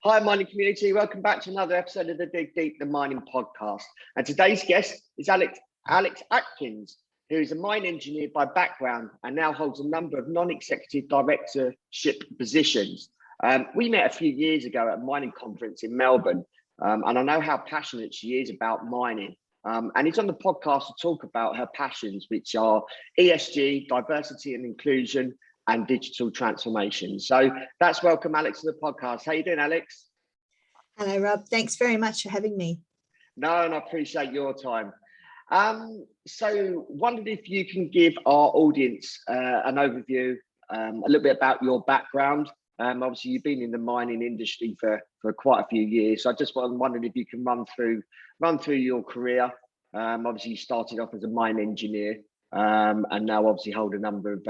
Hi, mining community. Welcome back to another episode of the Dig Deep the Mining podcast. And today's guest is Alex Atkins, who is a mine engineer by background and now holds a number of non-executive directorship positions. We met a few years ago at a mining conference in Melbourne, and I know how passionate she is about mining. And it's on the podcast to talk about her passions, which are ESG, diversity and inclusion, and digital transformation. So that's welcome Alex to the podcast. How you doing, Alex? Hello, Rob. Thanks very much for having me. No, and I appreciate your time. So wondered if you can give our audience an overview, a little bit about your background. Obviously, you've been in the mining industry for quite a few years. So I just wondered if you can run through your career. Obviously, you started off as a mine engineer, and now obviously hold a number of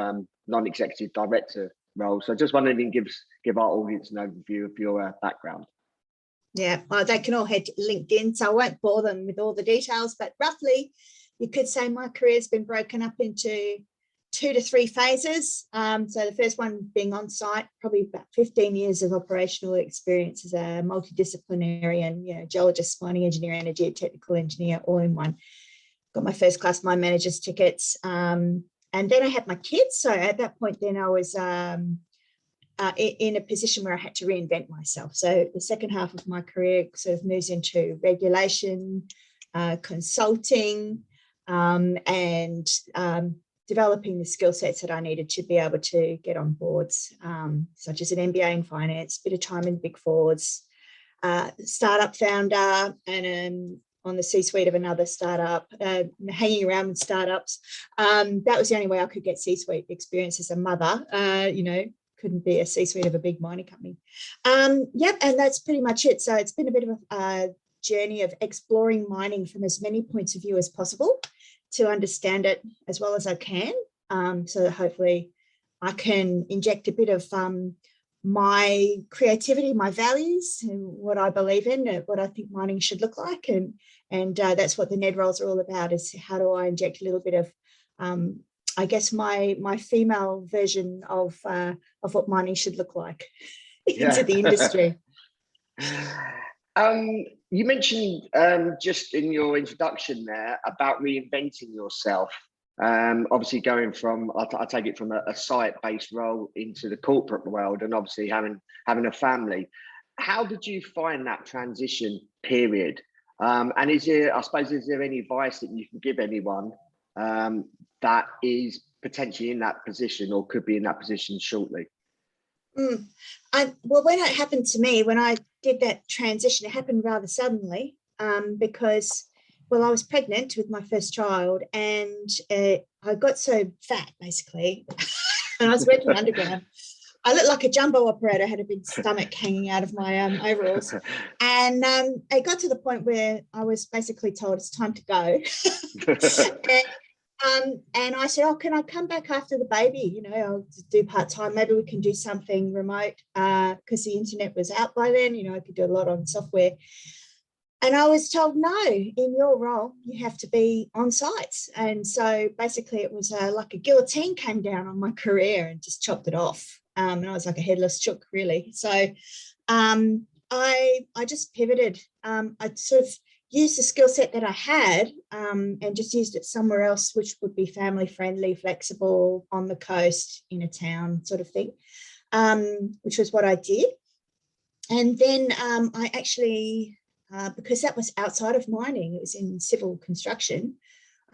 non-executive director roles. So just wondering if you can give our audience an overview of your background. Yeah, well, they can all head to LinkedIn, so I won't bore them with all the details, but roughly you could say my career has been broken up into 2 to 3 phases. So the first one being on site, probably about 15 years of operational experience as a multidisciplinary and geologist, mining engineer, and a geotechnical engineer all in one. Got my first class mine manager's tickets. And then I had my kids. So at that point, then I was in a position where I had to reinvent myself. So the second half of my career sort of moves into regulation, consulting, and developing the skill sets that I needed to be able to get on boards, such as an MBA in finance, bit of time in Big Fours, startup founder, and on the C-suite of another startup, hanging around with startups. That was the only way I could get C-suite experience as a mother. Couldn't be a C-suite of a big mining company. Yep, and that's pretty much it. So it's been a bit of a journey of exploring mining from as many points of view as possible to understand it as well as I can, so that hopefully I can inject a bit of my creativity, my values, and what I believe in, what I think mining should look like, and that's what the NED roles are all about. Is how do I inject a little bit of, I guess my female version of what mining should look like into the industry. You mentioned just in your introduction there about reinventing yourself. Obviously going from, I take it from a site-based role into the corporate world, and obviously having a family. How did you find that transition period? And is there any advice that you can give anyone that is potentially in that position or could be in that position shortly? Well, when it happened to me, when I did that transition, it happened rather suddenly, because, well, I was pregnant with my first child, and I got so fat, basically, and I was working underground. I looked like a jumbo operator, had a big stomach hanging out of my overalls. And it got to the point where I was basically told it's time to go. And I said, oh, can I come back after the baby? I'll do part-time. Maybe we can do something remote, because the internet was out by then. I could do a lot on software. And I was told, no, in your role, you have to be on sites. And so basically it was like a guillotine came down on my career and just chopped it off. And I was like a headless chook, really. So I just pivoted. I sort of used the skill set that I had, and just used it somewhere else, which would be family friendly, flexible, on the coast, in a town sort of thing, which was what I did. And then I actually, because that was outside of mining, it was in civil construction,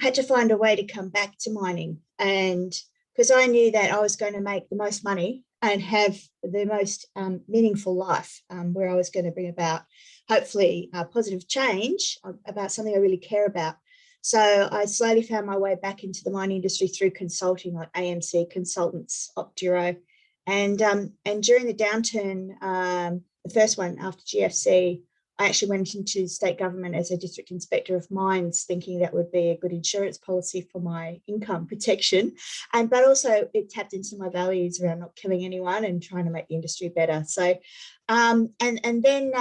I had to find a way to come back to mining. And because I knew that I was going to make the most money and have the most meaningful life, where I was going to bring about, hopefully, positive change about something I really care about. So I slowly found my way back into the mining industry through consulting, like AMC Consultants, Opturo. And during the downturn, the first one after GFC, I actually went into state government as a district inspector of mines, thinking that would be a good insurance policy for my income protection. But also it tapped into my values around not killing anyone and trying to make the industry better. So, and then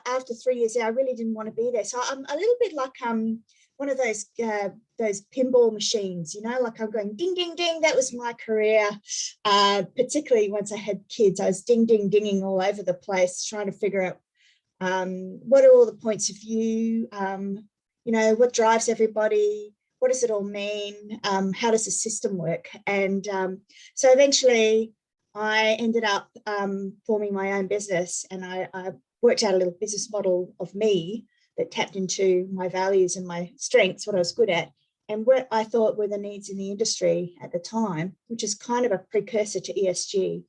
after 3 years there, I really didn't want to be there. So I'm a little bit like one of those pinball machines, you know, like I'm going ding, ding, ding. That was my career. Particularly once I had kids, I was ding, ding, dinging all over the place, trying to figure out what are all the points of view, you know, what drives everybody, what does it all mean, how does the system work? And so eventually I ended up forming my own business, and I worked out a little business model of me that tapped into my values and my strengths, what I was good at, and what I thought were the needs in the industry at the time, which is kind of a precursor to ESG,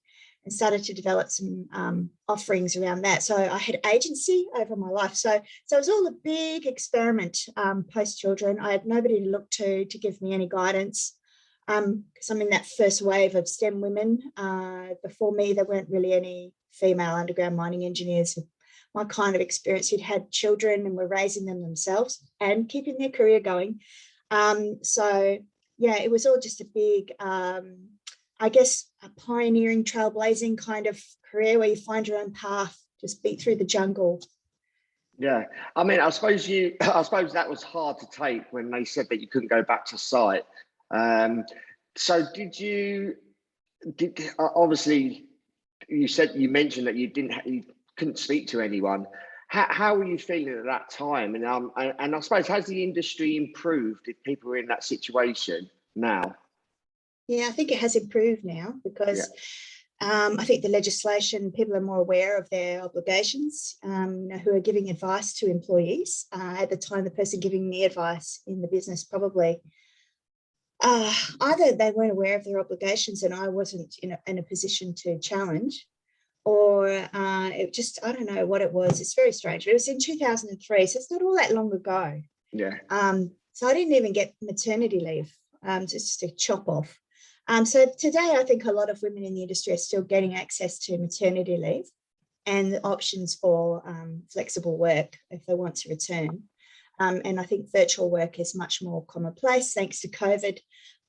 and started to develop some offerings around that. So I had agency over my life. So it was all a big experiment post-children. I had nobody to look to give me any guidance, because I'm in that first wave of STEM women. Before me, there weren't really any female underground mining engineers with my kind of experience who'd had children and were raising them themselves and keeping their career going. So yeah, it was all just a big, I guess, a pioneering, trailblazing kind of career where you find your own path, just beat through the jungle. Yeah, I mean, I suppose that was hard to take when they said that you couldn't go back to site. So obviously you mentioned that you couldn't speak to anyone. How were you feeling at that time? And I suppose, has the industry improved if people are in that situation now? Yeah, I think it has improved now because I think the legislation, people are more aware of their obligations, you know, who are giving advice to employees. At the time, the person giving me advice in the business probably either they weren't aware of their obligations and I wasn't in a position to challenge, or it just, I don't know what it was. It's very strange. It was in 2003, so it's not all that long ago. Yeah. So I didn't even get maternity leave, just a chop off. So today, I think a lot of women in the industry are still getting access to maternity leave and the options for flexible work if they want to return. And I think virtual work is much more commonplace thanks to COVID.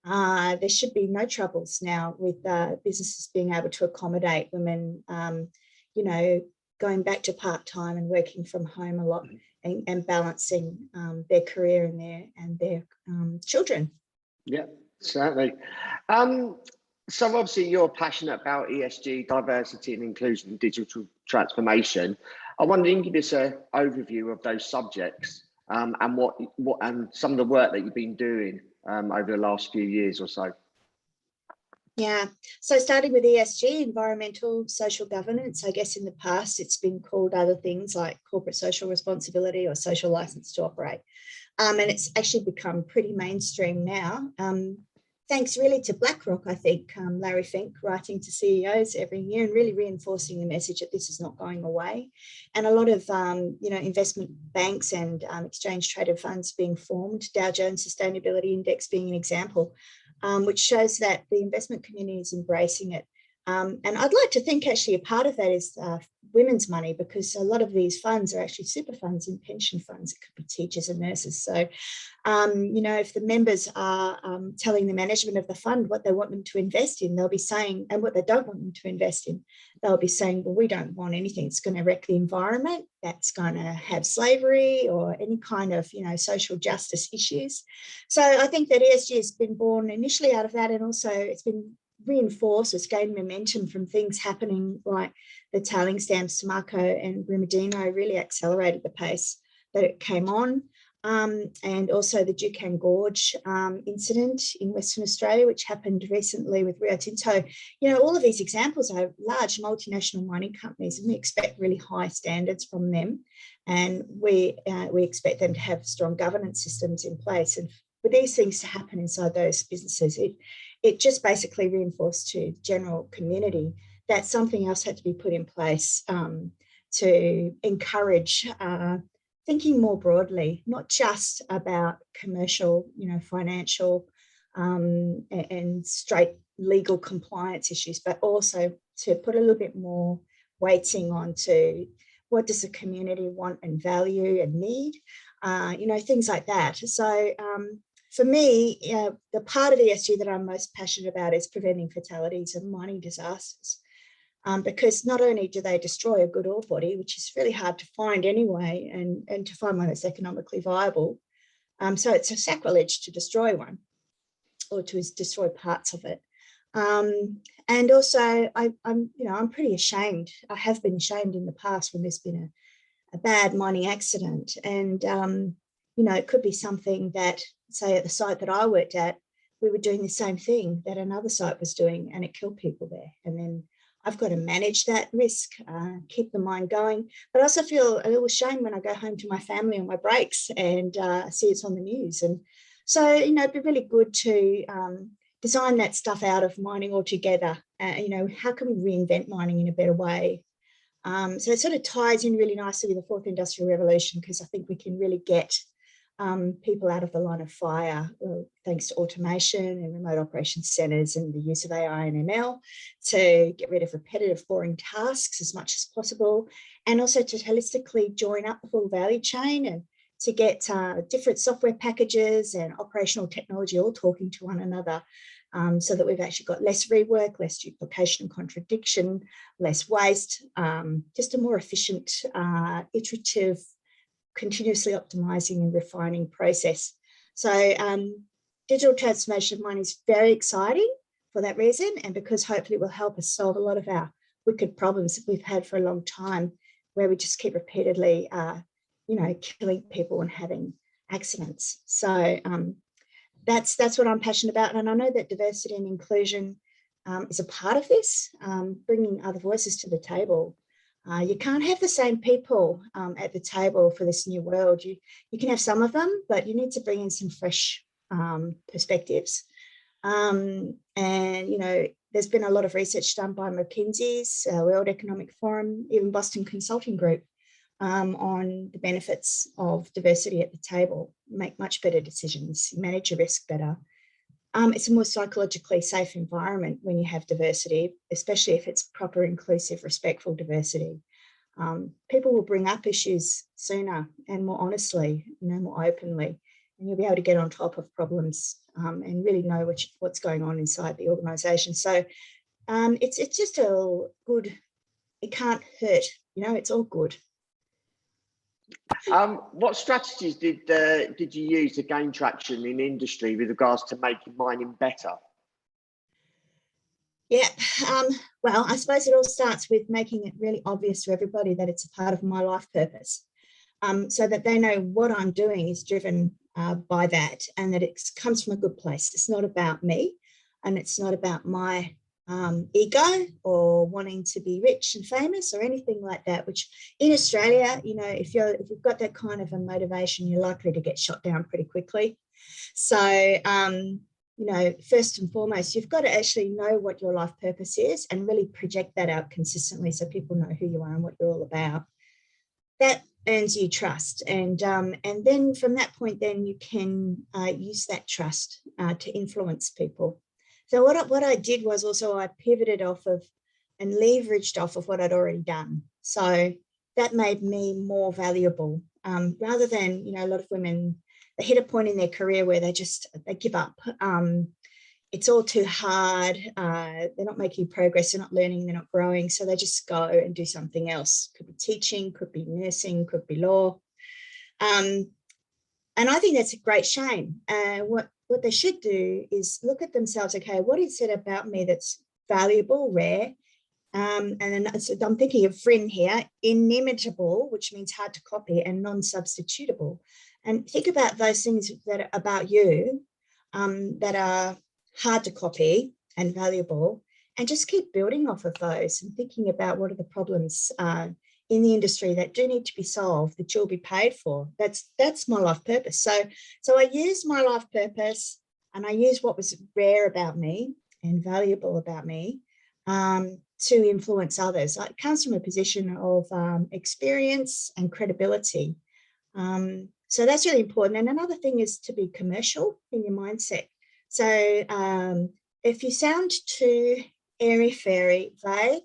There should be no troubles now with businesses being able to accommodate women, you know, going back to part-time and working from home a lot, and balancing their career and their children. Yeah, certainly. So obviously you're passionate about ESG, diversity and inclusion and digital transformation. I wonder if you can give us an overview of those subjects and what and some of the work that you've been doing over the last few years or so. Yeah, so starting with ESG, environmental social governance, I guess in the past it's been called other things like corporate social responsibility or social license to operate. And it's actually become pretty mainstream now. Thanks really to BlackRock, I think, Larry Fink writing to CEOs every year and really reinforcing the message that this is not going away. And a lot of, you know, investment banks and exchange traded funds being formed, Dow Jones Sustainability Index being an example, which shows that the investment community is embracing it. And I'd like to think actually a part of that is women's money, because a lot of these funds are actually super funds and pension funds. It could be teachers and nurses. So, you know, if the members are telling the management of the fund what they want them to invest in, they'll be saying, and what they don't want them to invest in, they'll be saying, well, we don't want anything that's going to wreck the environment, that's going to have slavery or any kind of, you know, social justice issues. So I think that ESG has been born initially out of that, and also it's been reinforced, it's gained momentum from things happening like the tailings dams, Samarco and Brumadinho really accelerated the pace that it came on. And also the Juukan Gorge incident in Western Australia, which happened recently with Rio Tinto. You know, all of these examples are large multinational mining companies, and we expect really high standards from them. And we expect them to have strong governance systems in place. And for these things to happen inside those businesses, it just basically reinforced to the general community that something else had to be put in place to encourage thinking more broadly, not just about commercial, you know, financial and straight legal compliance issues, but also to put a little bit more weighting onto what does the community want and value and need, you know, things like that. So for me, the part of ESG that I'm most passionate about is preventing fatalities and mining disasters. Because not only do they destroy a good ore body, which is really hard to find anyway, and to find one that's economically viable, So it's a sacrilege to destroy one or to destroy parts of it. And also, I'm pretty ashamed. I have been ashamed in the past when there's been a bad mining accident, and it could be something that, say, at the site that I worked at, we were doing the same thing that another site was doing, and it killed people there. And then I've got to manage that risk, keep the mine going. But I also feel a little shame when I go home to my family on my breaks and see it's on the news. And so, it'd be really good to design that stuff out of mining altogether. How can we reinvent mining in a better way? So it sort of ties in really nicely with the fourth industrial revolution, because I think we can really get people out of the line of fire thanks to automation and remote operation centres and the use of AI and ML to get rid of repetitive, boring tasks as much as possible, and also to holistically join up the full value chain and to get different software packages and operational technology all talking to one another, so that we've actually got less rework, less duplication and contradiction, less waste, just a more efficient, iterative, continuously optimizing and refining process. So digital transformation of mining is very exciting for that reason, and because hopefully it will help us solve a lot of our wicked problems that we've had for a long time, where we just keep repeatedly killing people and having accidents. So that's what I'm passionate about. And I know that diversity and inclusion is a part of this, bringing other voices to the table. You can't have the same people at the table for this new world. You can have some of them, but you need to bring in some fresh perspectives. And, there's been a lot of research done by McKinsey's, World Economic Forum, even Boston Consulting Group, on the benefits of diversity at the table. Make much better decisions, manage your risk better. It's a more psychologically safe environment when you have diversity, especially if it's proper, inclusive, respectful diversity. People will bring up issues sooner and more honestly, more openly, and you'll be able to get on top of problems and really know what's going on inside the organisation. So it's just a good, it can't hurt, it's all good. What strategies did you use to gain traction in industry with regards to making mining better? Yeah, well, I suppose it all starts with making it really obvious to everybody that it's a part of my life purpose, so that they know what I'm doing is driven by that, and that it comes from a good place. It's not about me, and it's not about my ego or wanting to be rich and famous or anything like that, which in Australia, if you've got that kind of a motivation, you're likely to get shot down pretty quickly. So, first and foremost, you've got to actually know what your life purpose is and really project that out consistently so people know who you are and what you're all about. That earns you trust. And then from that point, then you can use that trust to influence people. So what I did was also I pivoted off of and leveraged off of what I'd already done. So that made me more valuable, rather than, a lot of women, they hit a point in their career where they give up. It's all too hard. They're not making progress. They're not learning. They're not growing. So they just go and do something else. Could be teaching, could be nursing, could be law. And I think that's a great shame. What they should do is look at themselves. Okay, what is it about me that's valuable, rare? And then so I'm thinking of Frin here, inimitable, which means hard to copy, and non-substitutable. And think about those things that are about you that are hard to copy and valuable, and just keep building off of those and thinking about what are the problems in the industry that do need to be solved, that you'll be paid for. That's my life purpose. So I used my life purpose, and I used what was rare about me and valuable about me to influence others. It comes from a position of experience and credibility. So that's really important. And another thing is to be commercial in your mindset. So if you sound too airy-fairy, vague,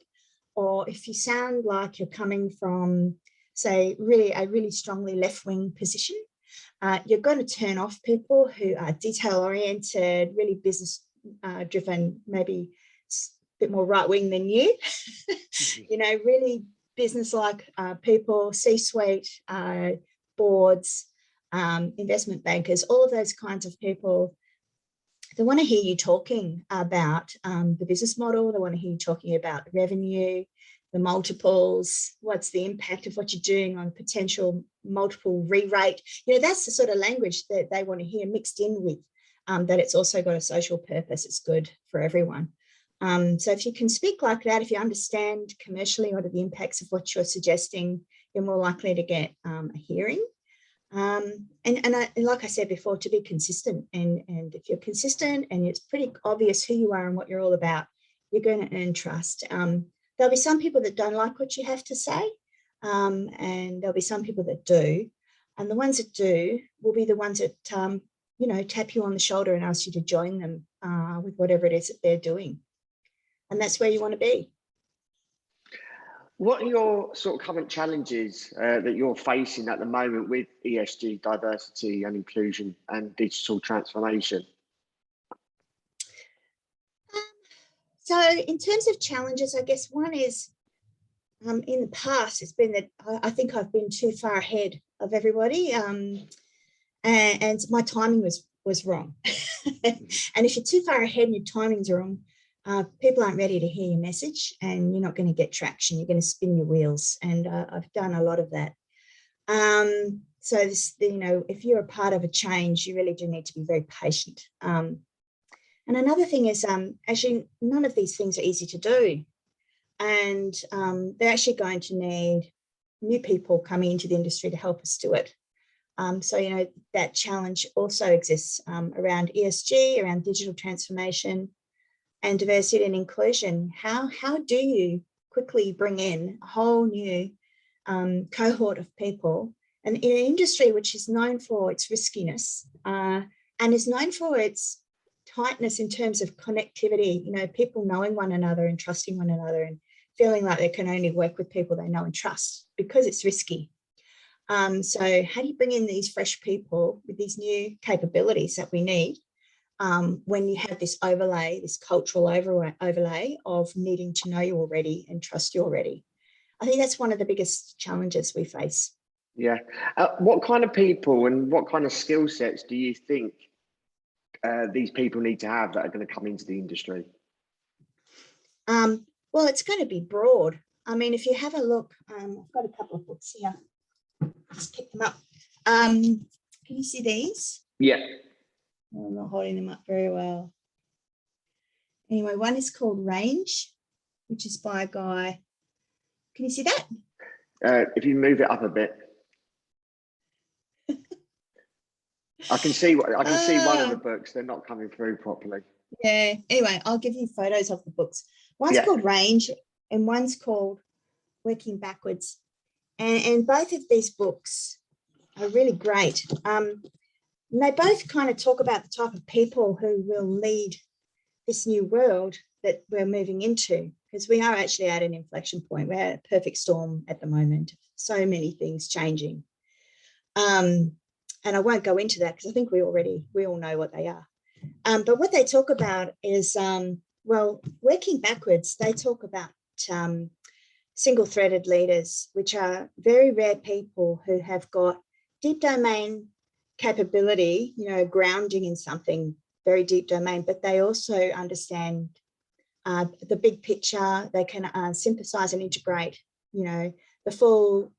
or if you sound like you're coming from, say, a really strongly left-wing position, you're going to turn off people who are detail-oriented, really business-driven, maybe a bit more right-wing than you, really business-like people, C-suite, boards, investment bankers, all of those kinds of people. They want to hear you talking about the business model. They want to hear you talking about revenue, the multiples, what's the impact of what you're doing on potential multiple re-rate. That's the sort of language that they want to hear, mixed in with that it's also got a social purpose. It's good for everyone. So if you can speak like that, if you understand commercially what are the impacts of what you're suggesting, you're more likely to get a hearing. And like I said before, to be consistent. And if you're consistent and it's pretty obvious who you are and what you're all about, you're going to earn trust. There'll be some people that don't like what you have to say, and there'll be some people that do. And the ones that do will be the ones that, tap you on the shoulder and ask you to join them with whatever it is that they're doing. And that's where you want to be. What are your sort of current challenges that you're facing at the moment with ESG, diversity and inclusion and digital transformation? So in terms of challenges, I guess one is in the past, it's been that I think I've been too far ahead of everybody, and my timing was wrong. And if you're too far ahead and your timing's wrong, people aren't ready to hear your message and you're not going to get traction. You're going to spin your wheels. And I've done a lot of that. So this, if you're a part of a change, you really do need to be very patient. And another thing is, actually, none of these things are easy to do. And they're actually going to need new people coming into the industry to help us do it. So, that challenge also exists around ESG, around digital transformation, and diversity and inclusion. How do you quickly bring in a whole new cohort of people, and in an industry which is known for its riskiness and is known for its tightness in terms of connectivity, people knowing one another and trusting one another and feeling like they can only work with people they know and trust because it's risky. So how do you bring in these fresh people with these new capabilities that we need when you have this overlay, this cultural overlay of needing to know you already and trust you already? I think that's one of the biggest challenges we face. Yeah. What kind of people and what kind of skill sets do you think these people need to have that are going to come into the industry? Well, it's going to be broad. I mean, if you have a look, I've got a couple of books here. Just pick them up. Can you see these? Yeah. I'm not holding them up very well. Anyway, one is called Range, which is by a guy. Can you see that? If you move it up a bit. I can see one of the books. They're not coming through properly. Yeah. Anyway, I'll give you photos of the books. One's called Range and one's called Working Backwards. And both of these books are really great. And they both kind of talk about the type of people who will lead this new world that we're moving into, because we are actually at an inflection point. We're at a perfect storm at the moment. So many things changing. And I won't go into that because I think we all know what they are. But what they talk about is, working backwards, they talk about single-threaded leaders, which are very rare people who have got deep domain capability, grounding in something very deep domain, but they also understand the big picture. They can synthesize and integrate, the full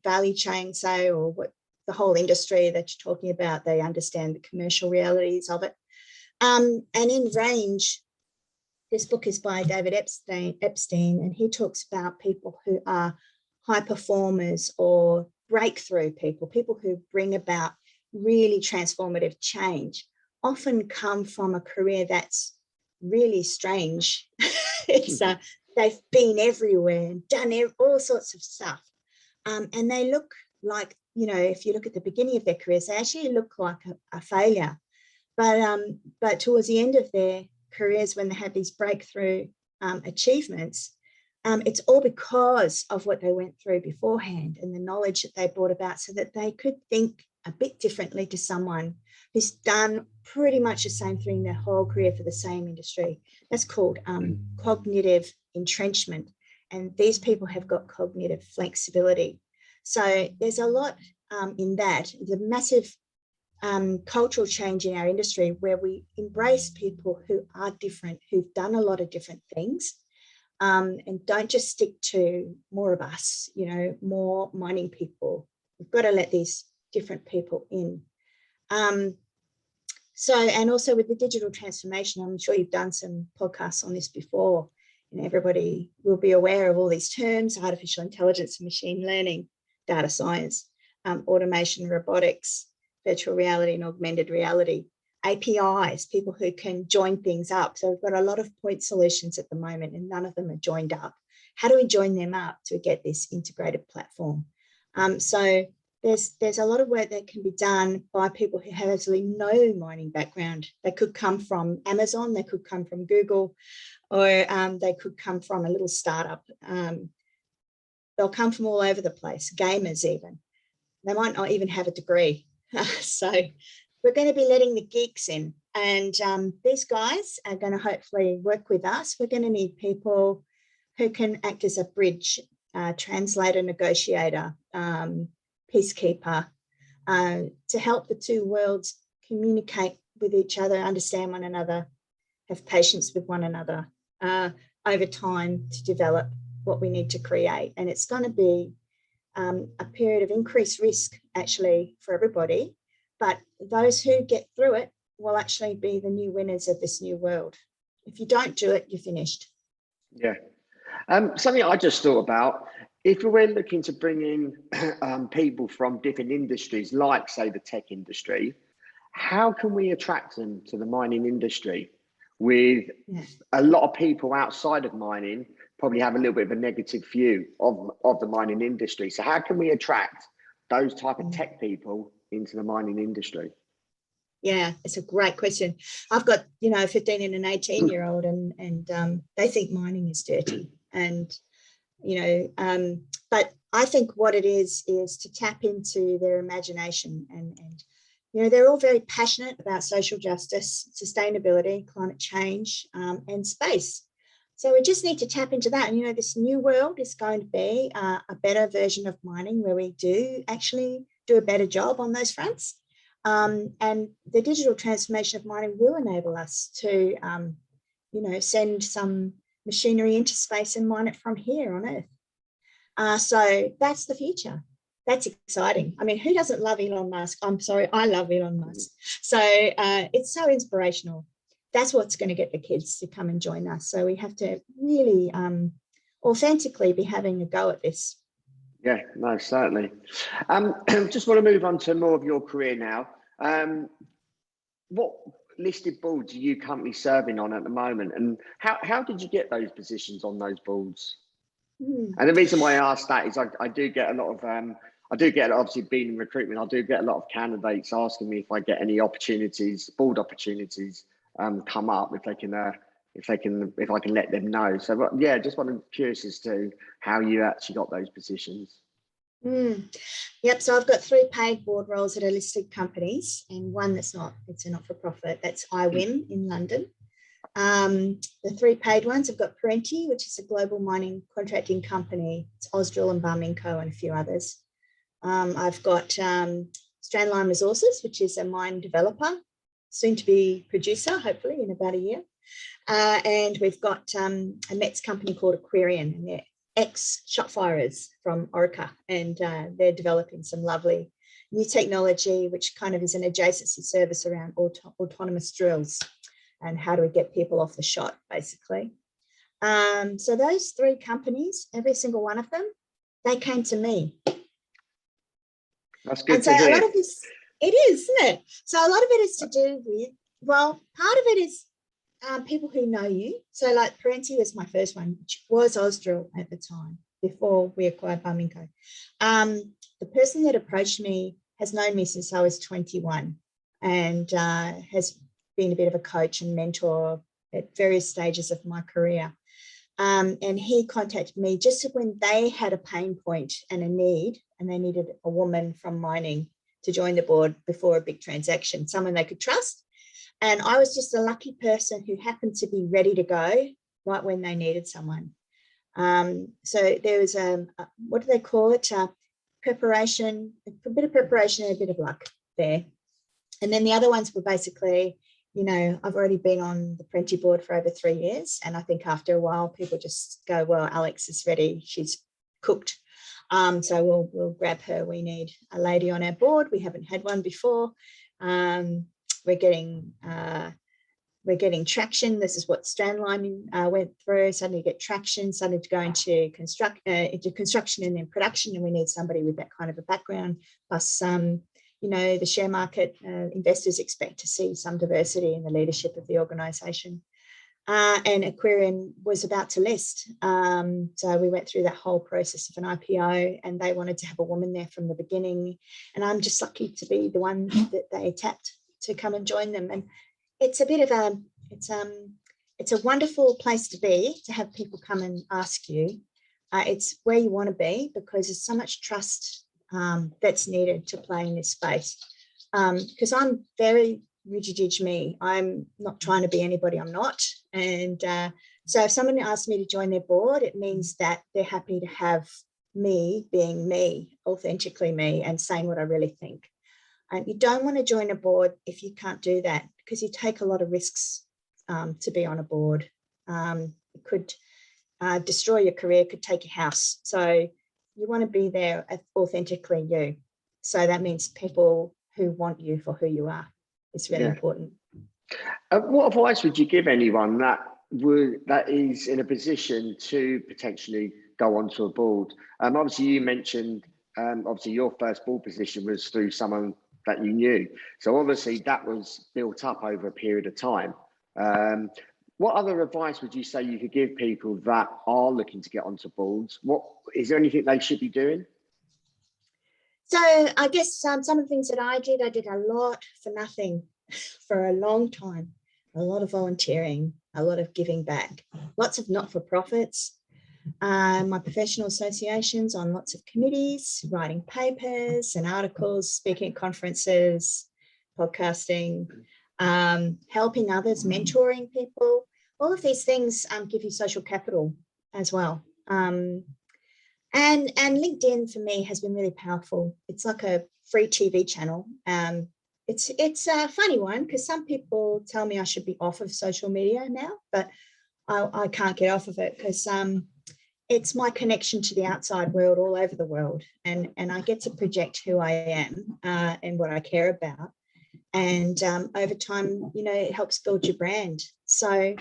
value chain, say, or what the whole industry that you're talking about. They understand the commercial realities of it. And in Range, this book is by David Epstein, and he talks about people who are high performers or breakthrough people who bring about really transformative change, often come from a career that's really strange. They've been everywhere and done all sorts of stuff. And they look like, if you look at the beginning of their careers, they actually look like a failure. But towards the end of their careers, when they have these breakthrough achievements, it's all because of what they went through beforehand and the knowledge that they brought about, so that they could think a bit differently to someone who's done pretty much the same thing their whole career for the same industry. That's called cognitive entrenchment. And these people have got cognitive flexibility. So there's a lot in that. The massive cultural change in our industry where we embrace people who are different, who've done a lot of different things, and don't just stick to more of us, you know, more mining people. We've got to let these different people in. So, and also with the digital transformation, I'm sure you've done some podcasts on this before, and everybody will be aware of all these terms: artificial intelligence, machine learning, data science, automation, robotics, virtual reality and augmented reality, APIs, people who can join things up. So we've got a lot of point solutions at the moment and none of them are joined up. How do we join them up to get this integrated platform? So there's a lot of work that can be done by people who have absolutely no mining background. They could come from Amazon, they could come from Google, or they could come from a little startup. They'll come from all over the place, gamers even. They might not even have a degree. So we're going to be letting the geeks in, and these guys are going to hopefully work with us. We're going to need people who can act as a bridge, translator, negotiator, peacekeeper, to help the two worlds communicate with each other, understand one another, have patience with one another over time to develop what we need to create. And it's going to be a period of increased risk actually for everybody, but those who get through it will actually be the new winners of this new world. If you don't do it, you're finished. Yeah. Something I just thought about, if we're looking to bring in people from different industries, like say the tech industry, how can we attract them to the mining industry? With a lot of people outside of mining probably have a little bit of a negative view of the mining industry. So how can we attract those type of tech people into the mining industry? Yeah, it's a great question. I've got, you know, 15 and an 18-year-old and they think mining is dirty. And, you know, but I think what it is to tap into their imagination and you know, they're all very passionate about social justice, sustainability, climate change, and space. So we just need to tap into that. And, you know, this new world is going to be a better version of mining where we do actually do a better job on those fronts. And the digital transformation of mining will enable us to, you know, send some machinery into space and mine it from here on Earth. So that's the future. That's exciting. I mean, who doesn't love Elon Musk? I'm sorry, I love Elon Musk. So it's so inspirational. That's what's going to get the kids to come and join us. So we have to really authentically be having a go at this. Yeah, no, certainly. Just want to move on to more of your career now. What listed boards are you currently serving on at the moment? And how did you get those positions on those boards? And the reason why I asked that is I do get a lot of, obviously being in recruitment, I do get a lot of candidates asking me if I get any opportunities, board opportunities come up, if I can let them know. So yeah, just curious as to how you actually got those positions. Yep, so I've got 3 paid board roles at listed companies and one that's not, it's a not-for-profit, that's IWIM in London. The 3 paid ones, I've got Parenti, which is a global mining contracting company. It's Ausdrill and Barminco and a few others. I've got Strandline Resources, which is a mine developer, soon to be producer, hopefully in about a year. And we've got a Mets company called Aquarian, and they're ex-shotfirers from Orica, and they're developing some lovely new technology, which kind of is an adjacency service around autonomous drills. And how do we get people off the shot, basically. So those 3 companies, every single one of them, they came to me. That's good and so to hear. A lot of this, it is, isn't it? So a lot of it is to do with, well, part of it is people who know you. So like Parenti was my first one, which was Ausdrill at the time, before we acquired Barminco. The person that approached me has known me since I was 21 and has been a bit of a coach and mentor at various stages of my career. And he contacted me just when they had a pain point and a need, and they needed a woman from mining to join the board before a big transaction, someone they could trust. And I was just a lucky person who happened to be ready to go right when they needed someone. So there was what do they call it? preparation, a bit of preparation and a bit of luck there. And then the other ones were basically, you know, I've already been on the Prenti board for over 3 years. And I think after a while, people just go, well, Alex is ready. She's cooked. So we'll grab her. We need a lady on our board. We haven't had one before. We're getting traction. This is what Strandline went through. Suddenly get traction, suddenly to go into construction and then production. And we need somebody with that kind of a background. Plus, you know, the share market investors expect to see some diversity in the leadership of the organisation. And Aquarian was about to list. So we went through that whole process of an IPO, and they wanted to have a woman there from the beginning. And I'm just lucky to be the one that they tapped to come and join them. And it's a bit of a, it's a wonderful place to be, to have people come and ask you. It's where you want to be, because there's so much trust that's needed to play in this space. Because I'm very rigid me. I'm not trying to be anybody I'm not. And so if someone asks me to join their board, it means that they're happy to have me being me, authentically me, and saying what I really think. And you don't want to join a board if you can't do that, because you take a lot of risks to be on a board. It could destroy your career, could take your house. So you want to be there authentically you. So that means people who want you for who you are. It's really important. What advice would you give anyone that is in a position to potentially go onto a board? Obviously, you mentioned obviously your first board position was through someone that you knew. So obviously that was built up over a period of time. What other advice would you say you could give people that are looking to get onto boards? What is there anything they should be doing? So I guess some of the things that I did a lot for nothing for a long time, a lot of volunteering, a lot of giving back, lots of not-for-profits, my professional associations on lots of committees, writing papers and articles, speaking at conferences, podcasting, helping others, mentoring people. All of these things give you social capital as well. And LinkedIn for me has been really powerful. It's like a free TV channel. It's a funny one, because some people tell me I should be off of social media now, but I can't get off of it, because it's my connection to the outside world all over the world. And I get to project who I am and what I care about. And over time, you know, it helps build your brand. So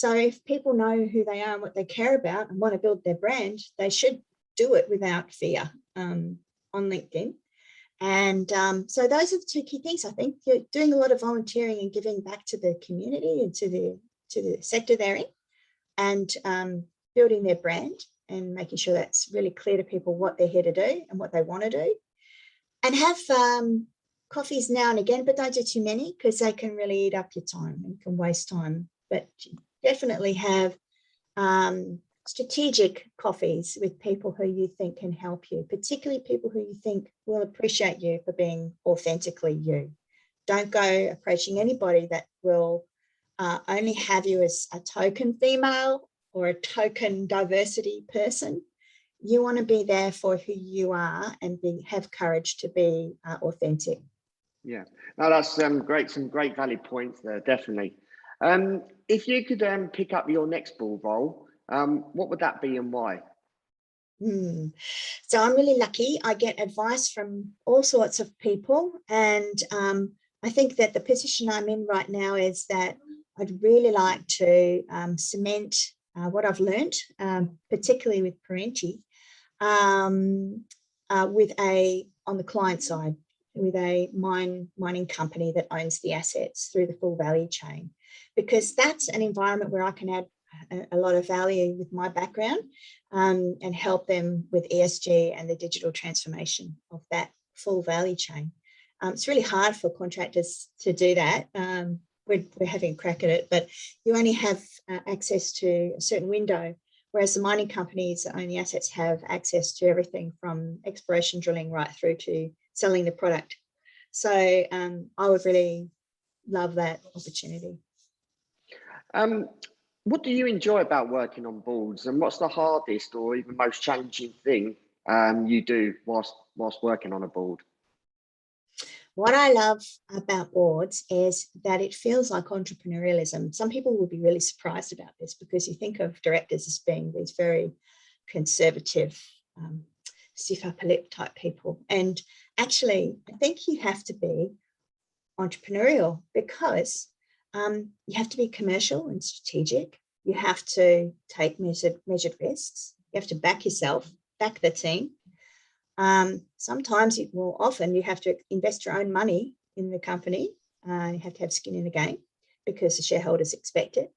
if people know who they are and what they care about and want to build their brand, they should do it without fear on LinkedIn. And so those are the two key things. I think you're doing a lot of volunteering and giving back to the community and to the sector they're in, and building their brand and making sure that's really clear to people what they're here to do and what they want to do. And have coffees now and again, but don't do too many, because they can really eat up your time and can waste time. But definitely have strategic coffees with people who you think can help you, particularly people who you think will appreciate you for being authentically you. Don't go approaching anybody that will only have you as a token female or a token diversity person. You want to be there for who you are and have courage to be authentic. Yeah, no, that's great. Some great valid points there, definitely. If you could pick up your next board role, what would that be and why? So I'm really lucky. I get advice from all sorts of people. And I think that the position I'm in right now is that I'd really like to cement what I've learned, particularly with Prenti, on the client side, with a mining company that owns the assets through the full value chain, because that's an environment where I can add a lot of value with my background and help them with ESG and the digital transformation of that full value chain. It's really hard for contractors to do that. We're having a crack at it, but you only have access to a certain window, whereas the mining companies that own the assets have access to everything from exploration drilling right through to selling the product. So I would really love that opportunity. What do you enjoy about working on boards, and what's the hardest or even most challenging thing you do whilst whilst working on a board? What I love about boards is that it feels like entrepreneurialism. Some people will be really surprised about this because you think of directors as being these very conservative, stiff upper lip type people. And actually, I think you have to be entrepreneurial because you have to be commercial and strategic. You have to take measured risks. You have to back yourself, back the team. Sometimes often you have to invest your own money in the company. You have to have skin in the game because the shareholders expect it.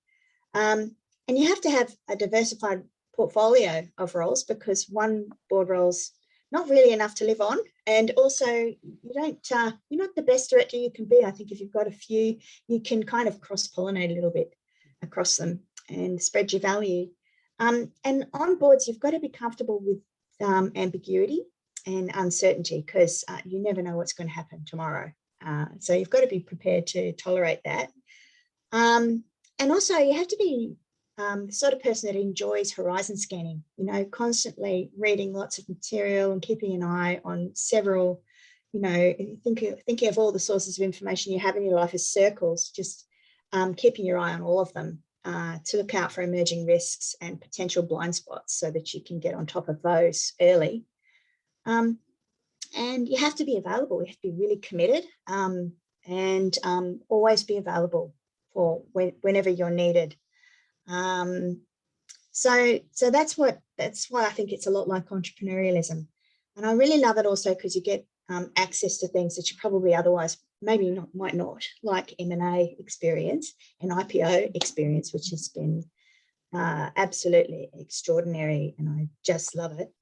And you have to have a diversified portfolio of roles because one board role's not really enough to live on. And also you're not the best director you can be. I think if you've got a few, you can kind of cross-pollinate a little bit across them and spread your value. And on boards, you've got to be comfortable with ambiguity and uncertainty because you never know what's going to happen tomorrow. So you've got to be prepared to tolerate that. And also you have to be the sort of person that enjoys horizon scanning, constantly reading lots of material and keeping an eye on several, thinking of all the sources of information you have in your life as circles, just keeping your eye on all of them to look out for emerging risks and potential blind spots so that you can get on top of those early. And you have to be available. You have to be really committed and always be available for whenever you're needed. So that's why I think it's a lot like entrepreneurialism. And I really love it also because you get access to things that you probably otherwise might not, like M&A experience and IPO experience, which has been absolutely extraordinary, and I just love it.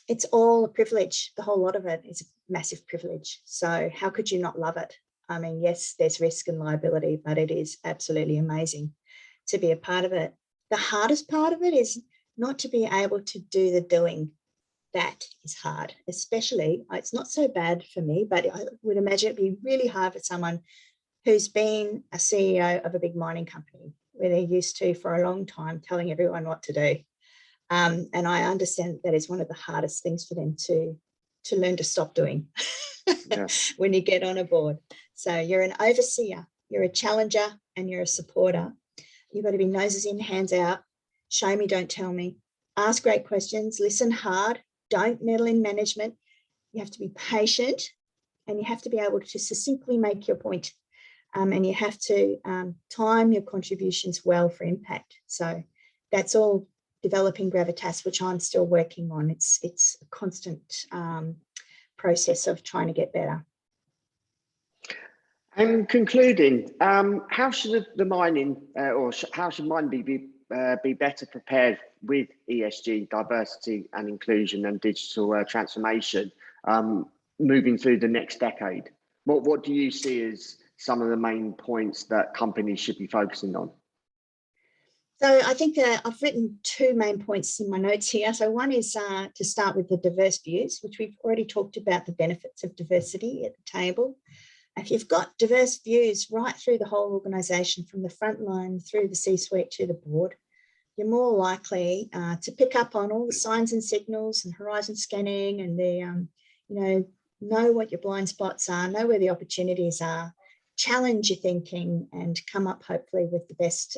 It's all a privilege. The whole lot of it is a massive privilege. So how could you not love it? I mean, yes, there's risk and liability, but it is absolutely amazing to be a part of it. The hardest part of it is not to be able to do the doing. That is hard, especially, it's not so bad for me, but I would imagine it'd be really hard for someone who's been a CEO of a big mining company where they're used to for a long time telling everyone what to do. And I understand that is one of the hardest things for them to learn to stop doing when you get on a board. So you're an overseer, you're a challenger, and you're a supporter. You've got to be noses in, hands out, show me, don't tell me, ask great questions, listen hard, don't meddle in management. You have to be patient and you have to be able to succinctly make your point. And you have to time your contributions well for impact. So that's all developing gravitas, which I'm still working on. It's a constant process of trying to get better. And concluding, how should the mining how should mining be better prepared with ESG, diversity and inclusion and digital transformation moving through the next decade? What do you see as some of the main points that companies should be focusing on? So I think that I've written two main points in my notes here. So one is to start with the diverse views, which we've already talked about the benefits of diversity at the table. If you've got diverse views right through the whole organisation, from the front line through the C-suite to the board, you're more likely to pick up on all the signs and signals and horizon scanning and the, know what your blind spots are, know where the opportunities are, challenge your thinking and come up hopefully with the best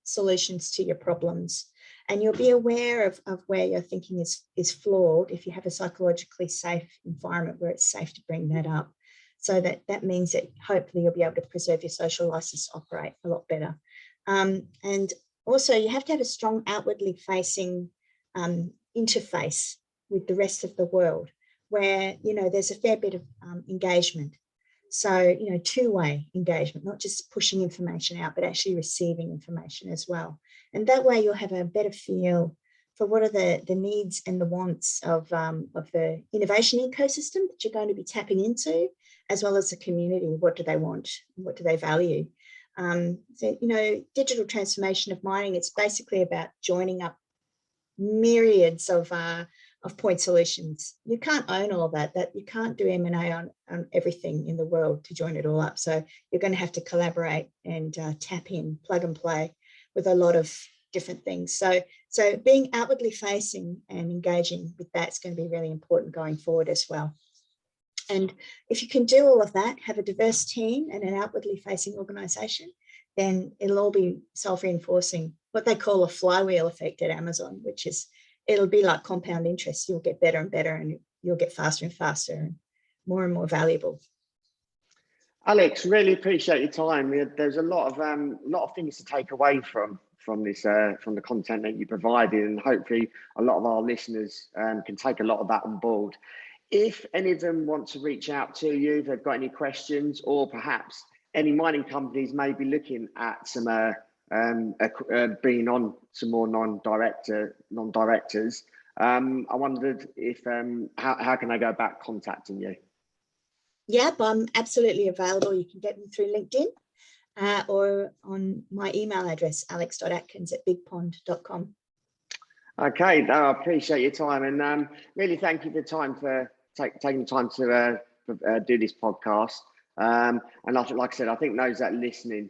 solutions to your problems. And you'll be aware of where your thinking is flawed if you have a psychologically safe environment where it's safe to bring that up. So that means that hopefully you'll be able to preserve your social license to operate a lot better. And also you have to have a strong outwardly facing interface with the rest of the world where, there's a fair bit of engagement. So, two-way engagement, not just pushing information out, but actually receiving information as well. And that way you'll have a better feel for what are the needs and the wants of the innovation ecosystem that you're going to be tapping into, as well as the community. What do they want? What do they value? So, digital transformation of mining, it's basically about joining up myriads of point solutions. You can't own all that you can't do M&A on everything in the world to join it all up. So you're going to have to collaborate and tap in, plug and play with a lot of different things. So being outwardly facing and engaging with that's going to be really important going forward as well. And if you can do all of that, have a diverse team and an outwardly facing organization, then it'll all be self-reinforcing, what they call a flywheel effect at Amazon, which is, it'll be like compound interest. You'll get better and better, and you'll get faster and faster and more valuable. Alex, really appreciate your time. There's a lot of things to take away from this, from the content that you provided, and hopefully a lot of our listeners can take a lot of that on board. If any of them want to reach out to you, if they've got any questions, or perhaps any mining companies may be looking at some bringing on some more non-directors, I wondered if how can I go about contacting you? Yep, I'm absolutely available. You can get me through LinkedIn or on my email address, alex.atkins@bigpond.com. Okay, no, I appreciate your time, and really thank you for the time for taking the time to do this podcast. And like I said, I think those that are listening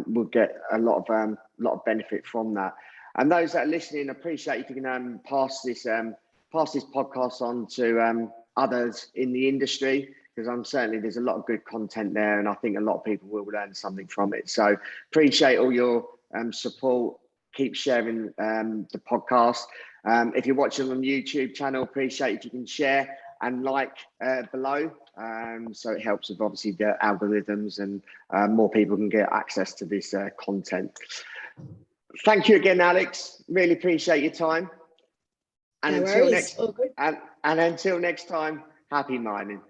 will get a lot of benefit from that. And those that are listening, appreciate if you can pass this podcast on to others in the industry, because I'm certainly there's a lot of good content there, and I think a lot of people will learn something from it. So appreciate all your support. Keep sharing the podcast. If you're watching on the YouTube channel, appreciate if you can share and like below. So it helps with obviously the algorithms, and more people can get access to this content. Thank you again, Alex. Really appreciate your time. And No until worries. next, All good. and until next time, happy mining.